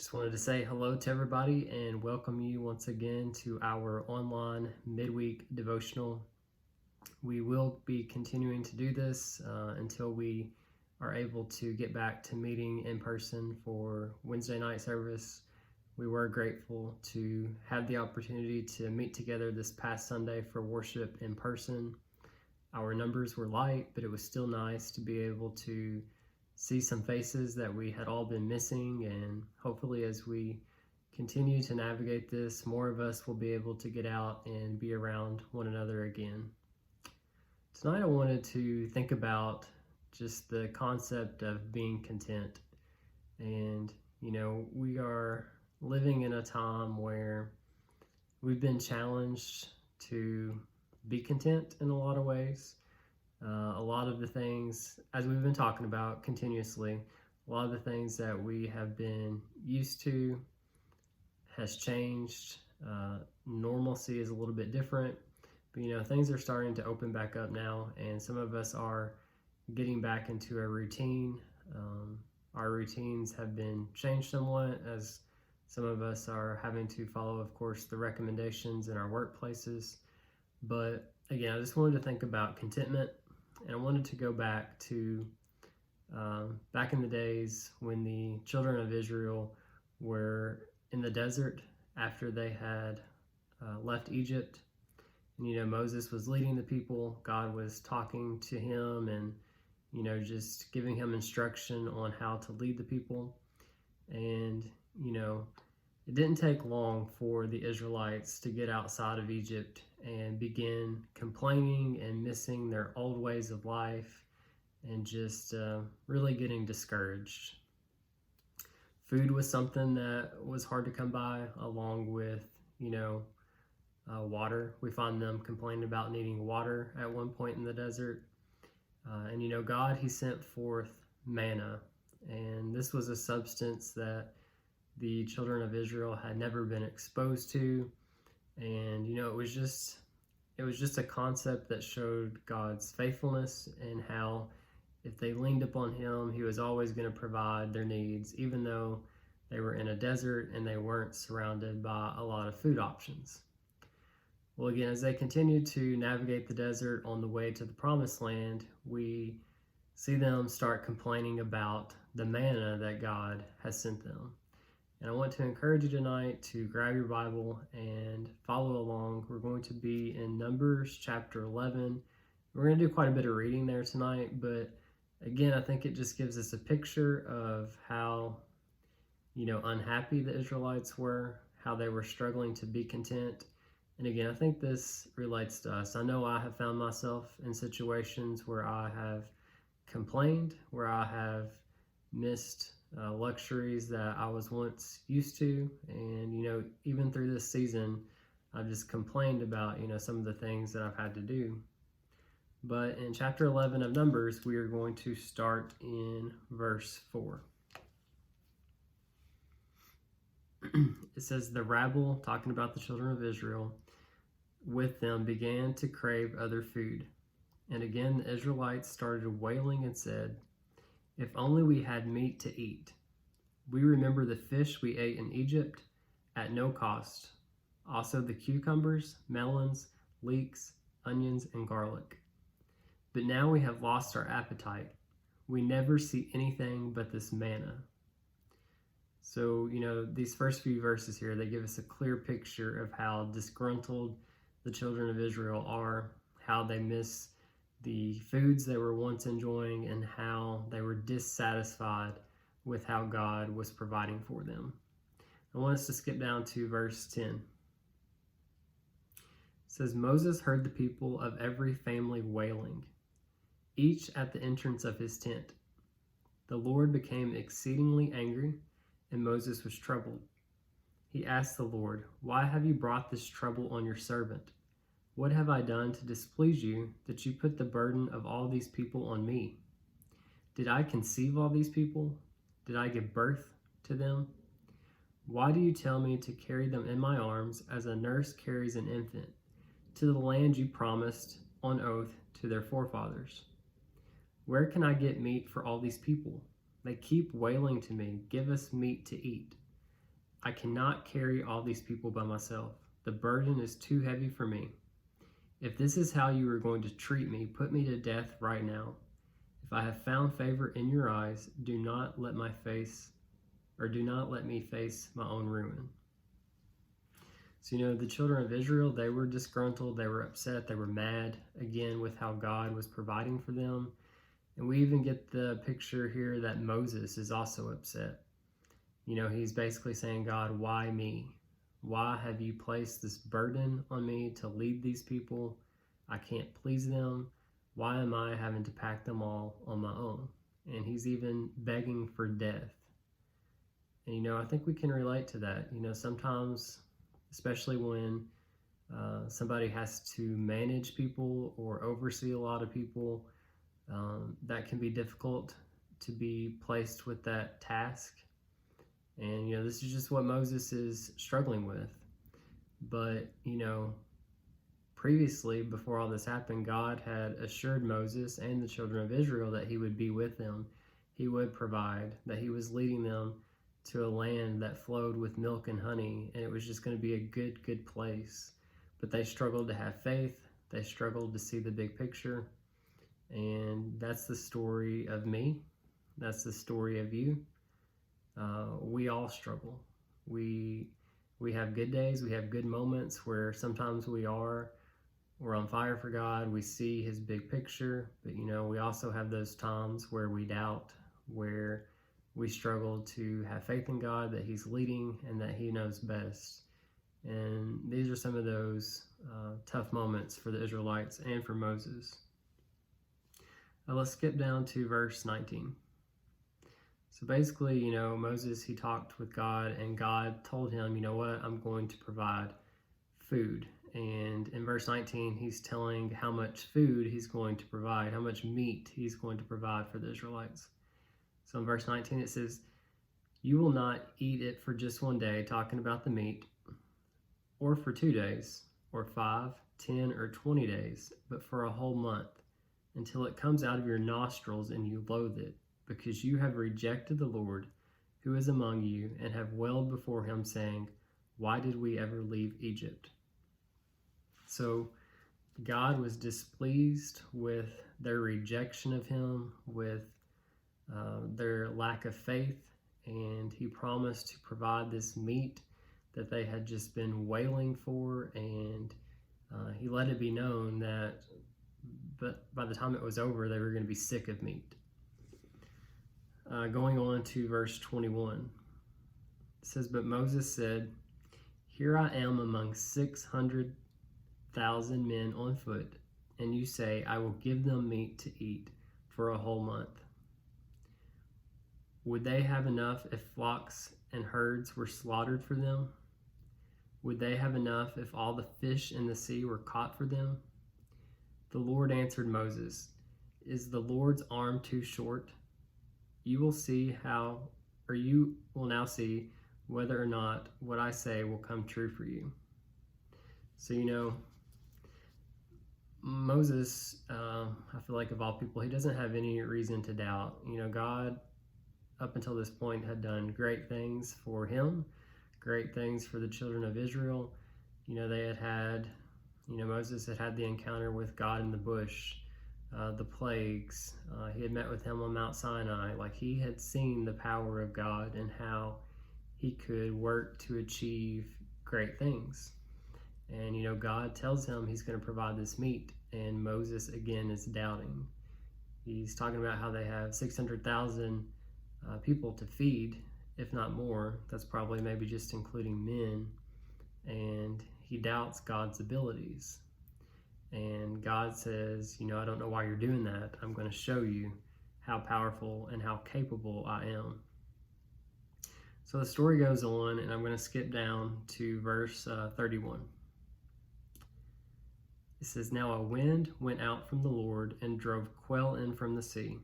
Just wanted to say hello to everybody and welcome you once again to our online midweek devotional. We will be continuing to do this until we are able to get back to meeting in person for Wednesday night service. We were grateful to have the opportunity to meet together this past Sunday for worship in person. Our numbers were light, but it was still nice to be able to see some faces that we had all been missing, and hopefully as we continue to navigate this, more of us will be able to get out and be around one another again. Tonight I wanted to think about just the concept of being content. And we are living in a time where we've been challenged to be content in a lot of ways. A lot of the things, as we've been talking about continuously, a lot of the things that we have been used to has changed. Normalcy is a little bit different, but things are starting to open back up now, and some of us are getting back into a routine. Our routines have been changed somewhat, as some of us are having to follow, of course, the recommendations in our workplaces. But again, I just wanted to think about contentment. And I wanted to go back to back in the days when the children of Israel were in the desert after they had left Egypt. And Moses was leading the people. God was talking to him and just giving him instruction on how to lead the people. And it didn't take long for the Israelites to get outside of Egypt and begin complaining and missing their old ways of life and just really getting discouraged. Food was something that was hard to come by, along with, water. We find them complaining about needing water at one point in the desert. And God, He sent forth manna. And this was a substance that the children of Israel had never been exposed to. And it was just a concept that showed God's faithfulness and how if they leaned upon Him, He was always going to provide their needs, even though they were in a desert and they weren't surrounded by a lot of food options. Well, again, as they continued to navigate the desert on the way to the promised land, we see them start complaining about the manna that God has sent them. And I want to encourage you tonight to grab your Bible and follow along. We're going to be in Numbers chapter 11. We're going to do quite a bit of reading there tonight, but again, I think it just gives us a picture of how, unhappy the Israelites were, how they were struggling to be content. And again, I think this relates to us. I know I have found myself in situations where I have complained, where I have missed luxuries that I was once used to. And even through this season, I've just complained about some of the things that I've had to do. But in chapter 11 of Numbers, we are going to start in verse 4. It says, "The rabble," talking about the children of Israel, "with them began to crave other food. And again the Israelites started wailing and said, 'If only we had meat to eat. We remember the fish we ate in Egypt at no cost, also the cucumbers, melons, leeks, onions, and garlic. But now we have lost our appetite. We never see anything but this manna.'" So, these first few verses here, they give us a clear picture of how disgruntled the children of Israel are, how they miss the foods they were once enjoying, and how they were dissatisfied with how God was providing for them. I want us to skip down to verse 10. It says, "Moses heard the people of every family wailing, each at the entrance of his tent. The Lord became exceedingly angry, and Moses was troubled. He asked the Lord, 'Why have you brought this trouble on your servant? What have I done to displease you that you put the burden of all these people on me? Did I conceive all these people? Did I give birth to them? Why do you tell me to carry them in my arms as a nurse carries an infant to the land you promised on oath to their forefathers? Where can I get meat for all these people? They keep wailing to me, 'Give us meat to eat.' I cannot carry all these people by myself. The burden is too heavy for me. If this is how you are going to treat me, put me to death right now. If I have found favor in your eyes, do not let me face my own ruin. So, the children of Israel, they were disgruntled, they were upset, they were mad, again, with how God was providing for them. And we even get the picture here that Moses is also upset. He's basically saying, God, why me? Why have you placed this burden on me to lead these people? I can't please them. Why am I having to pack them all on my own? And he's even begging for death. And, I think we can relate to that. Sometimes, especially when somebody has to manage people or oversee a lot of people, that can be difficult to be placed with that task. And, this is just what Moses is struggling with. But, previously, before all this happened, God had assured Moses and the children of Israel that he would be with them. He would provide, that he was leading them to a land that flowed with milk and honey, and it was just going to be a good place. But they struggled to have faith. They struggled to see the big picture. And that's the story of me. That's the story of you. We all struggle. We have good days. We have good moments where sometimes we're on fire for God. We see his big picture. But, we also have those times where we doubt, where we struggle to have faith in God, that he's leading and that he knows best. And these are some of those tough moments for the Israelites and for Moses. Let's skip down to verse 19. So basically, Moses, he talked with God, and God told him, you know what, I'm going to provide food. And in verse 19, he's telling how much food he's going to provide, how much meat he's going to provide for the Israelites. So in verse 19, it says, you will not eat it for just one day, talking about the meat, or for 2 days, or 5, 10, or 20 days, but for a whole month, until it comes out of your nostrils and you loathe it, because you have rejected the Lord who is among you, and have wailed before him, saying, why did we ever leave Egypt? So God was displeased with their rejection of him, with their lack of faith, and he promised to provide this meat that they had just been wailing for, and he let it be known that by the time it was over, they were going to be sick of meat. Going on to verse 21, it says, but Moses said, here I am among 600,000 men on foot, and you say, I will give them meat to eat for a whole month. Would they have enough if flocks and herds were slaughtered for them? Would they have enough if all the fish in the sea were caught for them? The Lord answered Moses, is the Lord's arm too short? You will now see whether or not what I say will come true for you. So, Moses, I feel like of all people, he doesn't have any reason to doubt. God, up until this point, had done great things for him, great things for the children of Israel. Moses had the encounter with God in the bush, the plagues. He had met with him on Mount Sinai. He had seen the power of God and how he could work to achieve great things. And, God tells him he's going to provide this meat, and Moses, again, is doubting. He's talking about how they have 600,000 people to feed, if not more. That's probably maybe just including men. And he doubts God's abilities. And God says, I don't know why you're doing that. I'm going to show you how powerful and how capable I am. So the story goes on, and I'm going to skip down to verse 31. It says, now a wind went out from the Lord and drove quail in from the sea.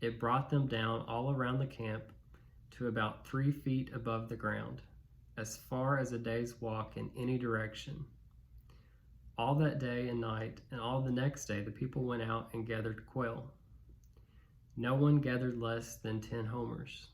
It brought them down all around the camp to about 3 feet above the ground, as far as a day's walk in any direction. All that day and night, and all the next day, the people went out and gathered quail. No one gathered less than 10 homers.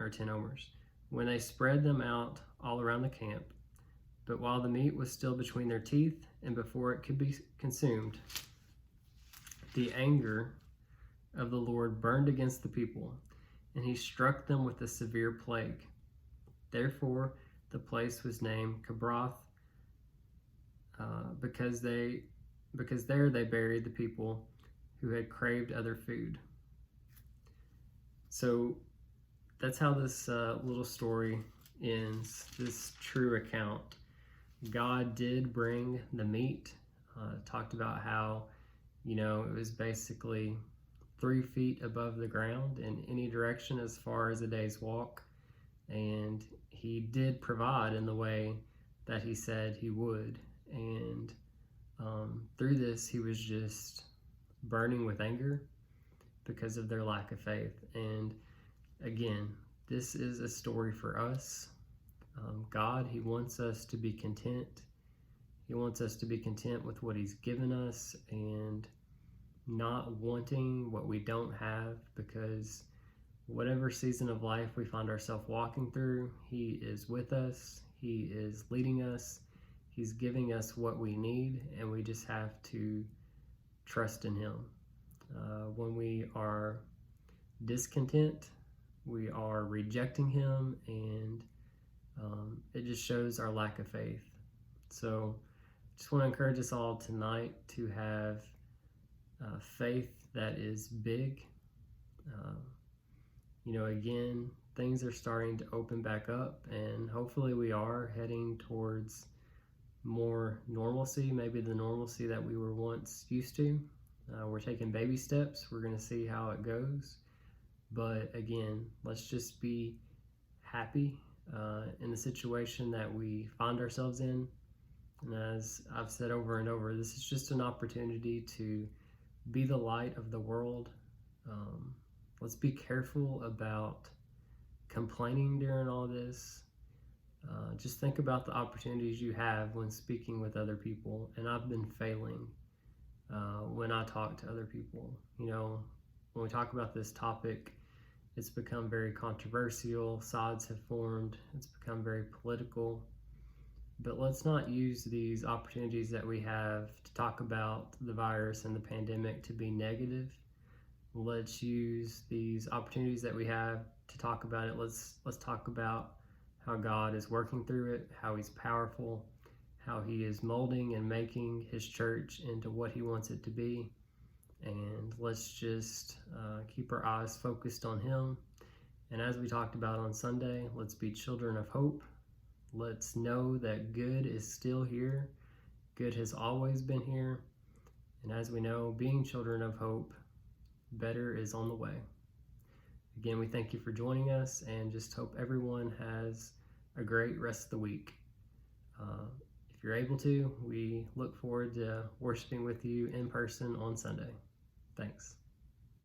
or 10 omers, when they spread them out all around the camp. But while the meat was still between their teeth, and before it could be consumed, the anger of the Lord burned against the people, and he struck them with a severe plague. Therefore, the place was named Kibroth, because there they buried the people who had craved other food. So that's how this little story ends, this true account. God did bring the meat. Talked about how, it was basically 3 feet above the ground in any direction as far as a day's walk. And he did provide in the way that he said he would. And through this, he was just burning with anger because of their lack of faith. And again, this is a story for us. God, he wants us to be content. He wants us to be content with what he's given us and not wanting what we don't have, because whatever season of life we find ourselves walking through, he is with us. He is leading us. He's giving us what we need, and we just have to trust in him. When we are discontent, we are rejecting him, and it just shows our lack of faith. So just want to encourage us all tonight to have faith that is big. Again, things are starting to open back up, and hopefully we are heading towards more normalcy, maybe the normalcy that we were once used to. We're taking baby steps. We're going to see how it goes. But again, let's just be happy in the situation that we find ourselves in. And as I've said over and over, this is just an opportunity to be the light of the world. Let's be careful about complaining during all this. Just think about the opportunities you have when speaking with other people. And I've been failing when I talk to other people. When we talk about this topic, it's become very controversial. Sides have formed. It's become very political. But let's not use these opportunities that we have to talk about the virus and the pandemic to be negative. Let's use these opportunities that we have to talk about it. Let's talk about how God is working through it, how he's powerful, how he is molding and making his church into what he wants it to be. And let's just keep our eyes focused on him. And as we talked about on Sunday, let's be children of hope. Let's know that good is still here. Good has always been here. And as we know, being children of hope, better is on the way. Again, we thank you for joining us, and just hope everyone has a great rest of the week. If you're able to, we look forward to worshiping with you in person on Sunday. Thanks.